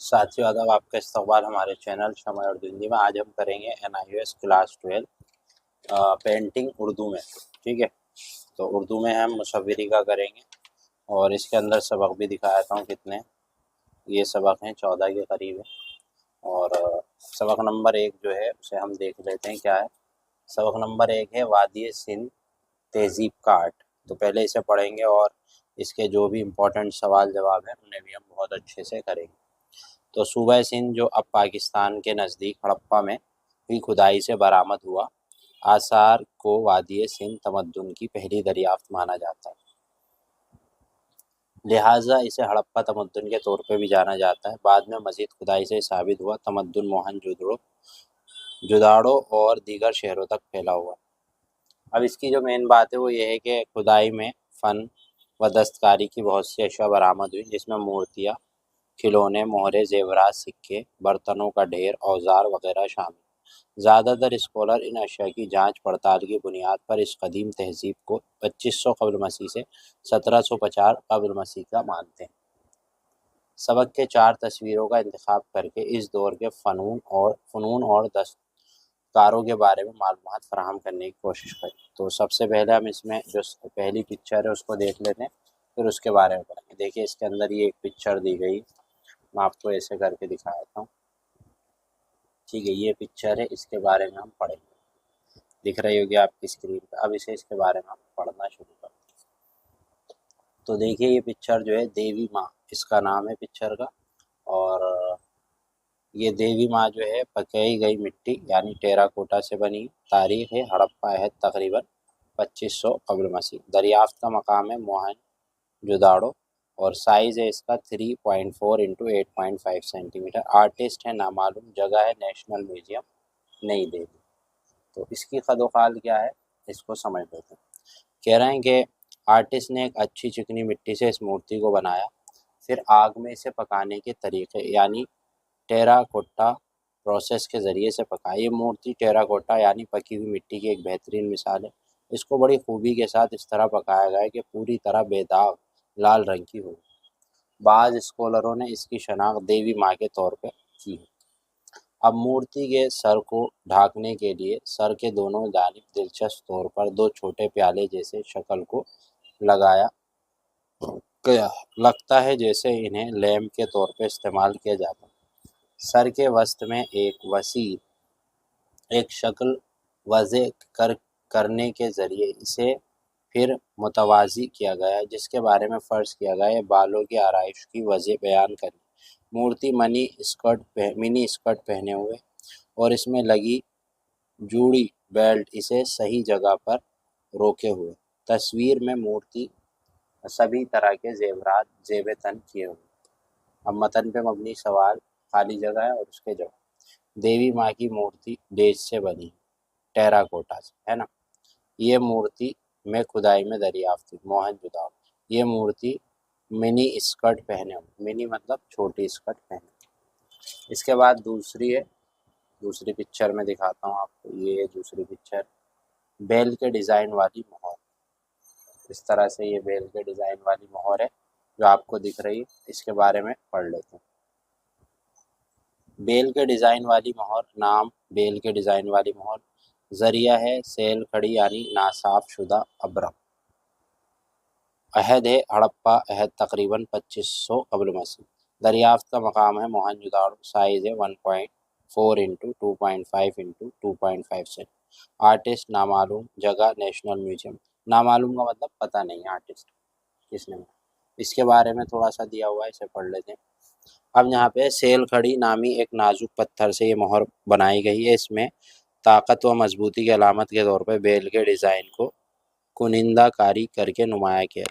साथियों आदाब, आपका इस्तकबाल हमारे चैनल शमय और हिंदी में। आज हम करेंगे NIOS क्लास 12 पेंटिंग उर्दू में। ठीक है, तो उर्दू में हम मुसव्विरी का करेंगे और इसके अंदर सबक भी दिखा देता हूँ कितने। ये सबक हैं 14 के करीब है। और सबक नंबर 1 जो है उसे हम देख लेते हैं क्या है। सबक नंबर 1 है वादी सिंध तहजीब का आर्ट। तो पहले इसे पढ़ेंगे और इसके जो भी इम्पोर्टेंट सवाल जवाब हैं उन्हें भी हम बहुत अच्छे से करेंगे। तो सूबह सिंध जो अब पाकिस्तान के नज़दीक हड़प्पा में हुई खुदाई से बरामद हुआ आसार को वादी सिंध तमद्दुन की पहली दरियाफ्त माना जाता है। लिहाजा इसे हड़प्पा तमद्दुन के तौर पर भी जाना जाता है। बाद में मजीद खुदाई से साबित हुआ तमद्दुन जुदाड़ो और दीगर शहरों तक फैला हुआ। अब इसकी जो मेन बात है वो ये है कि खुदाई में फ़न व दस्तकारी की बहुत सी अशिया बरामद हुई, जिसमें मूर्तियाँ, खिलौने, मोहरे, जेवरात, सिक्के, बर्तनों का ढेर, औजार वगैरह शामिल। ज़्यादातर स्कॉलर इन अशिया की जांच पड़ताल की बुनियाद पर इस कदीम तहजीब को 2500 कब्ल मसीह से 1750 कब्ल मसीह का मानते हैं। सबक के 4 तस्वीरों का इंतखाब करके इस दौर के फ़नून और दस्तकारों के बारे में मालूमात फराहम करने की कोशिश करें। तो सबसे पहले हम इसमें जो पहली पिक्चर है उसको देख लेते हैं, फिर उसके बारे में पढ़ेंगे। देखिए, इसके अंदर ये एक पिक्चर दी गई, मैं आपको ऐसे करके दिखा देता हूँ। ठीक है, ये पिक्चर है, इसके बारे में हम पढ़ेंगे। दिख रही होगी आपकी स्क्रीन पर। अब इसके बारे में हम पढ़ना शुरू करें। तो देखिए, ये पिक्चर जो है देवी माँ, इसका नाम है पिक्चर का। और ये देवी माँ जो है पकाई गई मिट्टी यानी टेराकोटा से बनी। तारीख है हड़प्पा है तकरीबन 2500 कब्ल मसीह। दरियाफ्त का मकाम है मोहनजोदाड़ो और साइज़ है इसका 3.4 इंटू 8.5 सेंटीमीटर। आर्टिस्ट है नामालूम। जगह है नेशनल म्यूजियम नई दिल्ली। तो इसकी खदोखाल क्या है इसको समझ लेते हैं। कह रहे हैं कि आर्टिस्ट ने एक अच्छी चिकनी मिट्टी से इस मूर्ति को बनाया, फिर आग में इसे पकाने के तरीके यानी टेराकोटा प्रोसेस के ज़रिए से पकाई। ये मूर्ति टेराकोटा यानी पकी हुई मिट्टी की एक बेहतरीन मिसाल है। इसको बड़ी खूबी के साथ इस तरह पकाया गया है कि पूरी तरह बेदाग लाल रंग की हो। बाज़ स्कॉलरों ने इसकी शनाख्त देवी माँ के तौर पर की है। अब मूर्ति के सर को ढकने के लिए सर के दोनों जानिब दिलचस्प तौर पर 2 छोटे प्याले जैसे शक्ल को लगाया गया। लगता है जैसे इन्हें लैंप के तौर पर इस्तेमाल किया जाता है। सर के वसत में एक शक्ल वज़े करने के ज़रिए इसे फिर मुतवाज़ी किया गया है, जिसके बारे में फ़र्ज़ किया गया है बालों की आराइश की वजह बयान करें। मूर्ति मिनी स्कर्ट पहने हुए और इसमें लगी जूड़ी बेल्ट इसे सही जगह पर रोके हुए। तस्वीर में मूर्ति सभी तरह के जेवरात जेब तन किए हुए। अब मतन पे मबनी सवाल, खाली जगह है और उसके जवाब। देवी माँ की मूर्ति डेज से बनी, टेराकोटा से, है ना। ये मूर्ति में खुदाई में दरियाफ्त हुई मोहनजोदाड़ो। ये मूर्ति मिनी स्कर्ट पहने हुए, मिनी मतलब छोटी स्कर्ट पहने। इसके बाद दूसरी पिक्चर में दिखाता हूँ आपको। ये दूसरी पिक्चर बेल के डिज़ाइन वाली मोहर। इस तरह से ये बेल के डिज़ाइन वाली मोहर है जो आपको दिख रही है। इसके बारे में पढ़ लेते हैं। बेल के डिज़ाइन वाली मोहर नाम बेल के डिज़ाइन वाली मोहर ज़रिया है सेल खड़ी यानी नासाफ शुदा अब्रम। अहद है हड़प्पा अहद तकरीबन 2500 कब्ल मसीह। दरियाफ्त का मकाम है मोहनजोदाड़ो। साइज़ है 1.4 इंटू 2.5 इंटू 2.5 सेंट। आर्टिस्ट नामालूम। जगह नेशनल म्यूजियम। नामालूम का मतलब पता नहीं आर्टिस्ट किसने बनाया। इसके बारे में थोड़ा सा दिया हुआ है, इसे पढ़ लेते हैं। अब यहाँ पे सेल खड़ी नामी एक नाजुक पत्थर से ये मोहर बनाई गई है। इसमें ताकत व मजबूती की अलामत के तौर पर बेल के डिज़ाइन को कुनिंदा कारी करके नुमाया किया।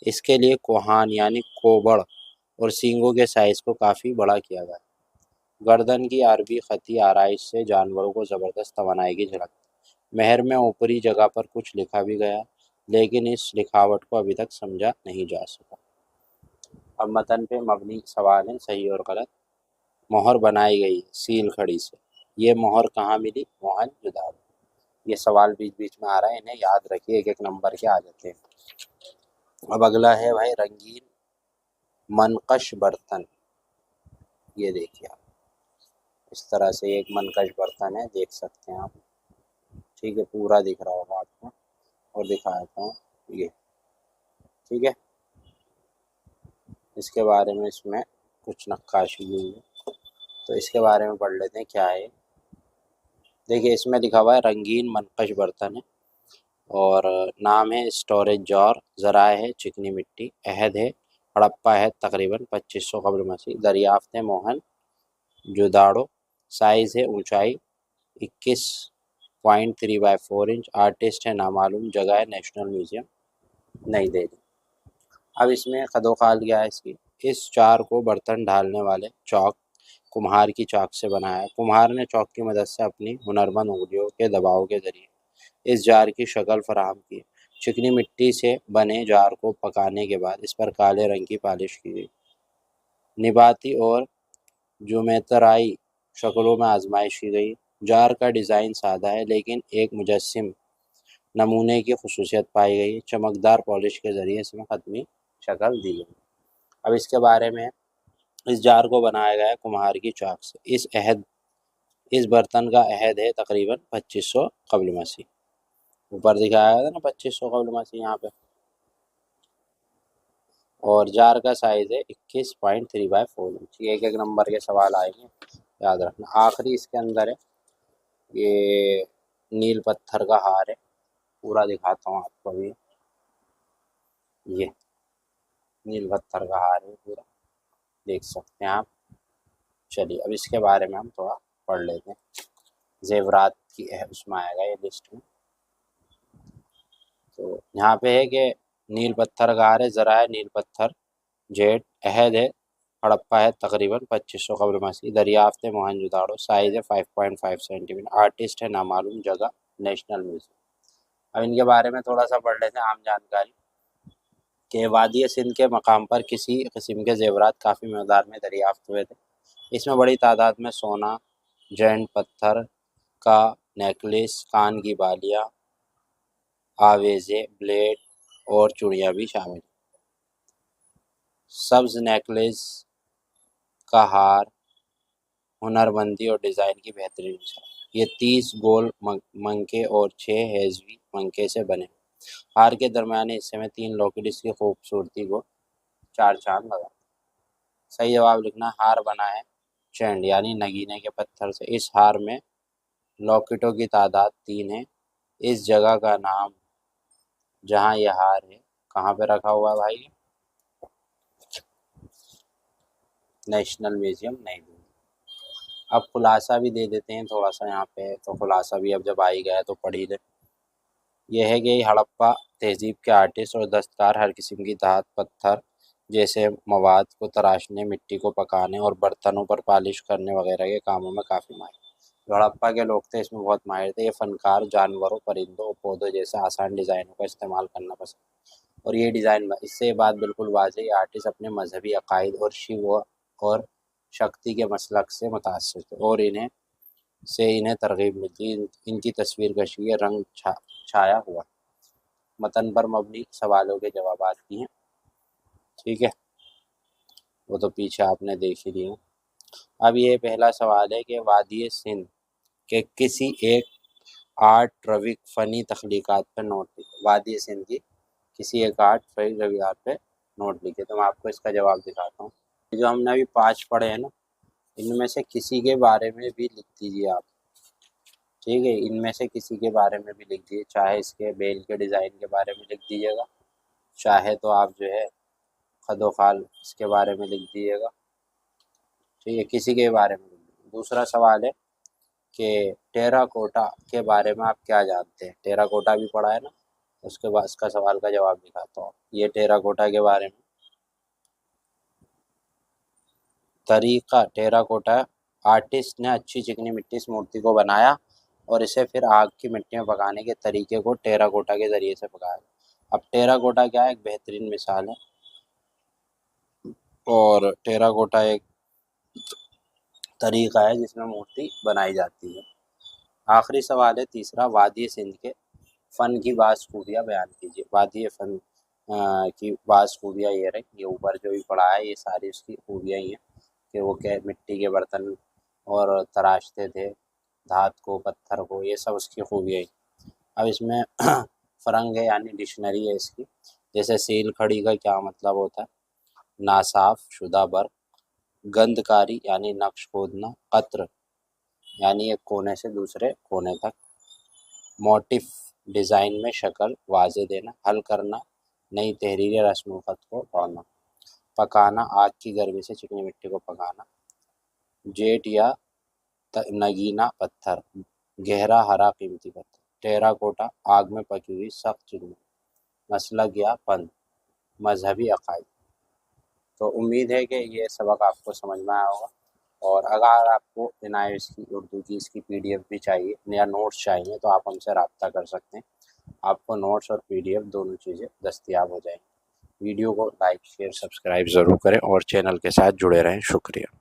इसके लिए कोहान यानी कोबड़ और सींगों के साइज़ को काफ़ी बड़ा किया गया। गर्दन की अरबी खती आराइश से जानवरों को ज़बरदस्त तवानाई की झलक। महर में ऊपरी जगह पर कुछ लिखा भी गया, लेकिन इस लिखावट को अभी तक समझा नहीं जा सका। अब मतन पे मबनी सवाल है, सही और गलत। मोहर बनाई गई सील खड़ी से। ये मोहर कहाँ मिली? मोहनजोदाड़ो। ये सवाल बीच बीच में आ रहा है, इन्हें याद रखिए, एक एक नंबर के आ जाते हैं। अब अगला है भाई रंगीन मनकश बर्तन। ये देखिए आप, इस तरह से एक मनकश बर्तन है, देख सकते हैं आप। ठीक है, पूरा दिख रहा होगा आपको, और दिखा देता हूँ ये। ठीक है, इसके बारे में इसमें कुछ नक्काशी हुई है, तो इसके बारे में पढ़ लेते हैं क्या है। देखिए, इसमें लिखा हुआ है रंगीन मनकश बर्तन है, और नाम है स्टोरेज जार, ज़राए है चिकनी मिट्टी, अहद है हड़प्पा है तकरीबन 2500 कब्ल मसीह, दरियाफ्त है मोहन जुदाड़ो, साइज़ है ऊंचाई 21.3/4 इंच, आर्टिस्ट है नामालूम, जगह है नेशनल म्यूजियम नई दिल्ली। अब इसमें खदोखाल क्या है इसकी। इस जार को बर्तन ढालने वाले चौक कुम्हार की चाक से बनाया है। कुम्हार ने चौक की मदद से अपनी हुनरमंद उंगलियों के दबाव के जरिए इस जार की शक्ल फराहम की। चिकनी मिट्टी से बने जार को पकाने के बाद इस पर काले रंग की पॉलिश की गई। निबाती और ज्योमेट्राई शक्लों में आजमाइश की गई। जार का डिज़ाइन सादा है, लेकिन एक मुजस्सिम नमूने की खसूसियत पाई गई। चमकदार पॉलिश के जरिए इसमें खत्मी शक्ल दी गई। अब इसके बारे में, इस जार को बनाया गया है कुम्हार की चाक से। इस बर्तन का अहद है तकरीबन 2500 कब्ल मसीह। ऊपर दिखाया गया था ना 2500 कब्ल मसीह यहाँ पे। और जार का साइज है 21.3/4 इंच। ये एक एक नंबर के सवाल आएंगे, याद रखना। आखिरी इसके अंदर है ये नील पत्थर का हार है, पूरा दिखाता हूँ आपको अभी। ये नील पत्थर का हार है पूरा, देख सकते हैं आप। चलिए, अब इसके बारे में हम थोड़ा पढ़ लेते हैं। जेवरात की उसमें आएगा ये लिस्ट में। तो यहाँ पे है कि नील पत्थर का हार है, ज़रा है नील पत्थर, जेड अहद है हड़प्पा है तकरीबन 2500 कब्ल मसीह, दरियाफ्त है मोहनजोदाड़ो, साइज है 5.5 सेंटीमीटर, आर्टिस्ट है नामालूम, जगह नेशनल म्यूजियम। अब इनके बारे में थोड़ा सा पढ़ लेते हैं आम जानकारी कि वादी सिंध के मकाम पर किसी किस्म के जेवरात काफ़ी मकदार में दरियाफ्त हुए थे। इसमें बड़ी तादाद में सोना, जैंट पत्थर का नेकलेस, कान की बालियाँ, आवेज़े, ब्लेड और चूड़ियाँ भी शामिल। सब्ज नेकलेस का हार हुनरमंदी और डिज़ाइन की बेहतरीन मिसाल। ये 30 गोल मंके और 6 हेजवी मंके से बने। हार के दरमियाने हिस्से में 3 लॉकेट की खूबसूरती को चार चांद लगा। सही जवाब लिखना। हार बना है चैंड यानी नगीने के पत्थर से। इस हार में लॉकेटों की तादाद 3 है। इस जगह का नाम जहाँ यह हार है कहाँ पे रखा हुआ है भाई? नेशनल म्यूजियम नई दिल्ली। अब खुलासा भी दे देते हैं थोड़ा सा यहाँ पे, तो खुलासा भी अब जब आ ही गया तो पढ़ ही ले। यह है कि हड़प्पा तहजीब के आर्टिस्ट और दस्तकार हर किस्म की धात पत्थर जैसे मवाद को तराशने, मिट्टी को पकाने और बर्तनों पर पॉलिश करने वगैरह के कामों में काफ़ी माहिर। जो हड़प्पा के लोग थे इसमें बहुत माहिर थे। ये फनकार जानवरों, परिंदों और पौधों जैसे आसान डिज़ाइनों का इस्तेमाल करना पसंद। और ये डिज़ाइन, इससे ये बात बिल्कुल वाज़ेह, ये आर्टिस्ट अपने मजहबी अकायद और शिव और शक्ति के मसलक से मुतासिर थे, और इन्हें तरगीब मिलती। इनकी तस्वीर कशी है, रंग छाया हुआ। मतन पर मबनी सवालों के जवाब की हैं। ठीक है, वो तो पीछे आपने देख ही लिए। अब ये पहला सवाल है कि वादी सिंध के किसी एक आर्ट रविक फ़नी तख्लीक़ात पर नोट लिखे। वादी सिंध की किसी एक आर्ट रविक रवियात पे नोट लिखे। तो मैं आपको इसका जवाब दिखाता हूँ। जो हमने अभी 5 पढ़े हैं ना, इनमें से किसी के बारे में भी लिख दीजिए आप। ठीक है, इनमें से किसी के बारे में भी लिख दीजिए, चाहे इसके बेल के डिज़ाइन के बारे में लिख दीजिएगा, चाहे तो आप जो है खदोखाल इसके बारे में लिख दीजिएगा। ठीक है, किसी के बारे में लिख दीजिए। दूसरा सवाल है कि टेराकोटा के बारे में आप क्या जानते हैं? टेराकोटा भी पढ़ा है ना, उसके बाद इसका सवाल का जवाब दिखाता हूँ। ये टेराकोटा के बारे में तरीका, टेराकोटा आर्टिस्ट ने अच्छी चिकनी मिट्टी से मूर्ति को बनाया और इसे फिर आग की मिट्टी में पकाने के तरीके को टेराकोटा के ज़रिए से पकाया। अब टेराकोटा क्या है? एक बेहतरीन मिसाल है, और टेराकोटा एक तरीका है जिसमें मूर्ति बनाई जाती है। आखिरी सवाल है तीसरा, वादी सिंध के फ़न की बाज़ खूबियाँ बयान कीजिए। वादी फ़न की बाज़ खूबियाँ ये रही, ये ऊपर जो भी पढ़ा है ये सारी उसकी खूबियाँ ही हैं। कि वो क्या मिट्टी के बर्तन और तराशते थे, धात को, पत्थर को, ये सब उसकी खूबियाँ। अब इसमें फ़रंग है यानी डिक्शनरी है इसकी। जैसे सील खड़ी का क्या मतलब होता है, नासाफ शुदा बर्क, गंधकारी यानी नक्श खोदना, कत्र यानी एक कोने से दूसरे कोने तक, मोटिफ डिज़ाइन में शक्ल वाज़े देना, हल करना, नई तहरीर या रस्म ख़त को पढ़ना, पकाना आग की गर्मी से चिकनी मिट्टी को पकाना, जेट या नगीना पत्थर, गहरा हरा कीमती पत्थर, टेराकोटा आग में पकी हुई सख्त चीनी, मसलक या फन, मजहबी अकायद। तो उम्मीद है कि ये सबक आपको समझ में आया होगा। और अगर आपको इनायत की उर्दू की इसकी पीडीएफ भी चाहिए या नोट्स चाहिए तो आप हमसे रब्ता कर सकते हैं। आपको नोट्स और पीडीएफ दोनों चीज़ें दस्तियाब हो जाएंगी। वीडियो को लाइक शेयर सब्सक्राइब ज़रूर करें और चैनल के साथ जुड़े रहें। शुक्रिया।